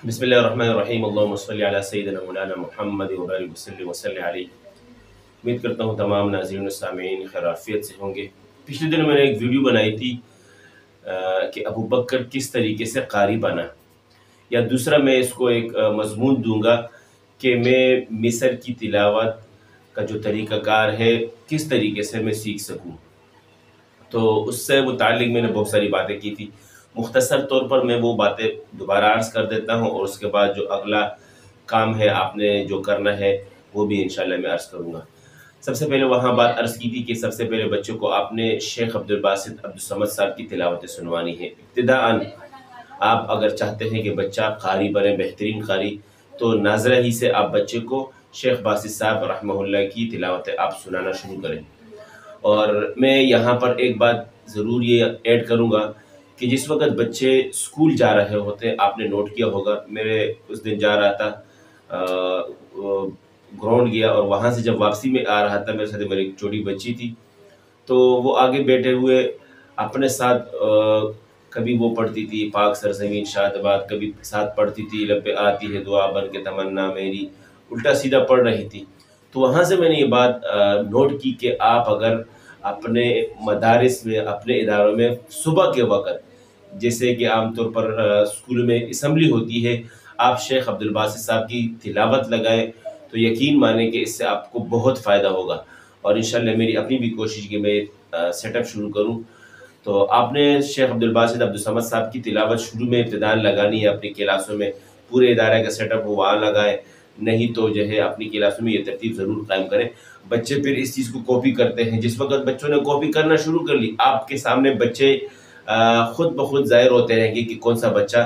بسم اللہ الرحمن الرحیم اللہم صلی علی سیدنا مولانا محمد وبارک وسلم وصلی علیہ۔ امید کرتا ہوں تمام ناظرین و سامعین خیر عافیت سے ہوں گے۔ پچھلے دن میں نے ایک ویڈیو بنائی تھی کہ ابو بکر کس طریقے سے قاری بنا، یا دوسرا میں اس کو ایک مضمون دوں گا کہ میں مصر کی تلاوت کا جو طریقہ کار ہے کس طریقے سے میں سیکھ سکوں۔ تو اس سے متعلق میں نے بہت ساری باتیں کی تھی، مختصر طور پر میں وہ باتیں دوبارہ عرض کر دیتا ہوں، اور اس کے بعد جو اگلا کام ہے آپ نے جو کرنا ہے وہ بھی انشاءاللہ میں عرض کروں گا۔ سب سے پہلے وہاں بات عرض کی تھی کہ سب سے پہلے بچوں کو آپ نے شیخ عبدالباسط عبدالصمد صاحب کی تلاوتیں سنوانی ہے۔ ابتداءً آپ اگر چاہتے ہیں کہ بچہ قاری بنے، بہترین قاری، تو ناظرہ ہی سے آپ بچے کو شیخ باسط صاحب رحمہ اللہ کی تلاوتیں آپ سنانا شروع کریں۔ اور میں یہاں پر ایک بات ضرور یہ ایڈ کروں گا کہ جس وقت بچے اسکول جا رہے ہوتے، آپ نے نوٹ کیا ہوگا، میرے اس دن جا رہا تھا گراؤنڈ گیا، اور وہاں سے جب واپسی میں آ رہا تھا میرے ساتھ میری ایک چھوٹی بچی تھی، تو وہ آگے بیٹھے ہوئے اپنے ساتھ کبھی وہ پڑھتی تھی پاک سرزمین شاد آباد، کبھی ساتھ پڑھتی تھی لب پہ آتی ہے دعا بن کے تمنا میری، الٹا سیدھا پڑھ رہی تھی۔ تو وہاں سے میں نے یہ بات نوٹ کی کہ آپ اگر اپنے مدارس میں، اپنے اداروں میں صبح کے وقت، جیسے کہ عام طور پر اسکول میں اسمبلی ہوتی ہے، آپ شیخ عبدالباسط صاحب کی تلاوت لگائیں تو یقین مانیں کہ اس سے آپ کو بہت فائدہ ہوگا۔ اور انشاءاللہ میری اپنی بھی کوشش کہ میں سیٹ اپ شروع کروں۔ تو آپ نے شیخ عبدالباسط عبدالصمد صاحب کی تلاوت شروع میں ابتداء لگانی ہے اپنی کلاسوں میں، پورے ادارے کا سیٹ اپ ہو وہاں لگائیں، نہیں تو جو ہے اپنی کلاسوں میں یہ ترتیب ضرور قائم کریں۔ بچے پھر اس چیز کو کاپی کرتے ہیں، جس وقت بچوں نے کاپی کرنا شروع کر لی، آپ کے سامنے بچے خود بخود ظاہر ہوتے رہیں گے کہ کون سا بچہ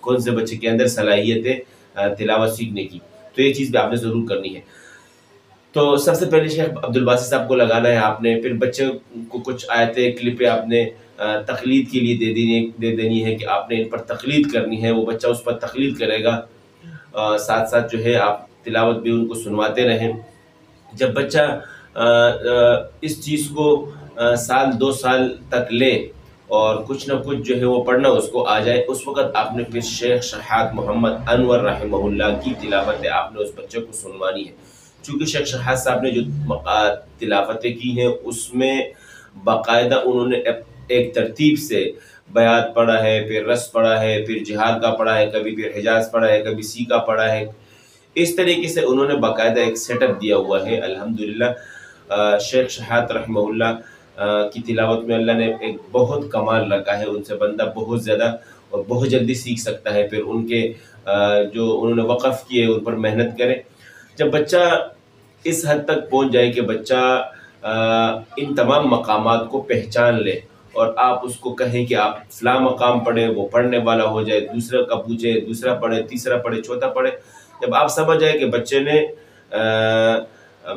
کون سے بچے کے اندر صلاحیت ہے تلاوت سیکھنے کی۔ تو یہ چیز بھی آپ نے ضرور کرنی ہے۔ تو سب سے پہلے شیخ عبدالباسط صاحب کو لگانا ہے آپ نے، پھر بچے کو کچھ آیتیں کلپیں آپ نے تقلید کے لیے دے دینی ہے کہ آپ نے ان پر تقلید کرنی ہے، وہ بچہ اس پر تقلید کرے گا، ساتھ ساتھ جو ہے آپ تلاوت بھی ان کو سنواتے رہیں۔ جب بچہ اس چیز کو سال دو سال تک لے اور کچھ نہ کچھ جو ہے وہ پڑھنا اس کو آ جائے، اس وقت آپ نے پھر شیخ شہاد محمد انور رحمہ اللہ کی تلاوتیں آپ نے اس بچے کو سنوانی ہے۔ چونکہ شیخ شہاد صاحب نے جو تلاوتیں کی ہیں اس میں باقاعدہ انہوں نے ایک ترتیب سے بیات پڑھا ہے، پھر رس پڑھا ہے، پھر جہاد کا پڑھا ہے، کبھی پھر حجاز پڑھا ہے، کبھی سی کا پڑھا ہے۔ اس طریقے سے انہوں نے باقاعدہ ایک سیٹ اپ دیا ہوا ہے۔ الحمدللہ شیخ شہاد رحمہ اللہ کی تلاوت میں اللہ نے ایک بہت کمال رکھا ہے، ان سے بندہ بہت زیادہ اور بہت جلدی سیکھ سکتا ہے۔ پھر ان کے جو انہوں نے وقف کیے ان پر محنت کرے۔ جب بچہ اس حد تک پہنچ جائے کہ بچہ ان تمام مقامات کو پہچان لے، اور آپ اس کو کہیں کہ آپ فلاں مقام پڑھیں، وہ پڑھنے والا ہو جائے، دوسرا کا پوچھے، دوسرا پڑھے، تیسرا پڑھے، چوتھا پڑھے، جب آپ سمجھ جائے کہ بچے نے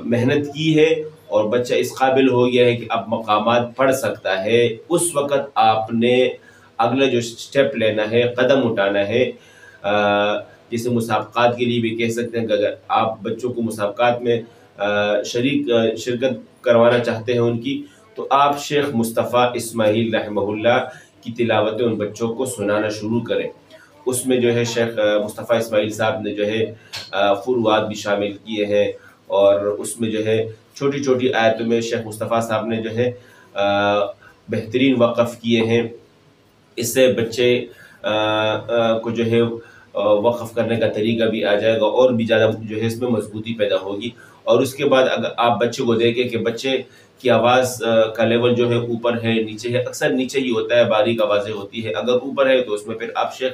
محنت کی ہے اور بچہ اس قابل ہو گیا ہے کہ اب مقامات پڑھ سکتا ہے، اس وقت آپ نے اگلا جو سٹیپ لینا ہے، قدم اٹھانا ہے، جسے مسابقات کے لیے بھی کہہ سکتے ہیں کہ اگر آپ بچوں کو مسابقات میں شرکت کروانا چاہتے ہیں ان کی، تو آپ شیخ مصطفیٰ اسماعیل رحمہ اللہ کی تلاوتیں ان بچوں کو سنانا شروع کریں۔ اس میں جو ہے شیخ مصطفیٰ اسماعیل صاحب نے جو ہے فروعات بھی شامل کیے ہیں، اور اس میں جو ہے چھوٹی چھوٹی آیتوں میں شیخ مصطفیٰ صاحب نے جو ہے بہترین وقف کیے ہیں۔ اس سے بچے کو جو ہے وقف کرنے کا طریقہ بھی آ جائے گا، اور بھی زیادہ جو ہے اس میں مضبوطی پیدا ہوگی۔ اور اس کے بعد اگر آپ بچے کو دیکھیں کہ بچے کی آواز کا لیول جو ہے اوپر ہے نیچے ہے، اکثر نیچے ہی ہوتا ہے، باریک آوازیں ہوتی ہے، اگر اوپر ہے تو اس میں پھر آپ شیخ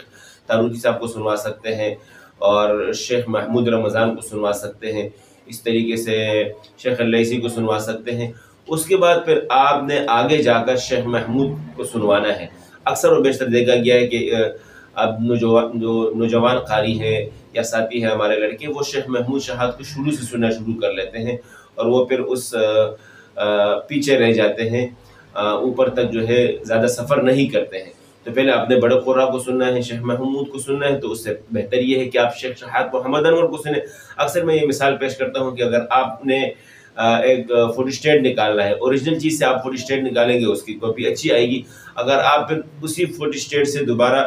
تاروتی صاحب کو سنوا سکتے ہیں، اور شیخ محمود رمضان کو سنوا سکتے ہیں، اس طریقے سے شیخ اللیثی کو سنوا سکتے ہیں۔ اس کے بعد پھر آپ نے آگے جا کر شیخ محمود کو سنوانا ہے۔ اکثر و بیشتر دیکھا گیا ہے کہ اب جو نوجوان قاری ہیں یا ساتھی ہیں ہمارے لڑکے، وہ شیخ محمود شہاد کو شروع سے سننا شروع کر لیتے ہیں، اور وہ پھر اس پیچھے رہ جاتے ہیں، اوپر تک جو ہے زیادہ سفر نہیں کرتے ہیں۔ تو پہلے آپ نے بڑے قرآ کو سننا ہے، شیخ محمود کو سننا ہے، تو اس سے بہتر یہ ہے کہ آپ شیخ شہاد محمد انور کو سنیں۔ اکثر میں یہ مثال پیش کرتا ہوں کہ اگر آپ نے ایک فوٹو اسٹیٹ نکالنا ہے، اوریجنل چیز سے آپ فوٹو اسٹیٹ نکالیں گے، اس کی کاپی اچھی آئے گی۔ اگر آپ پھر اسی فوٹو اسٹیٹ سے دوبارہ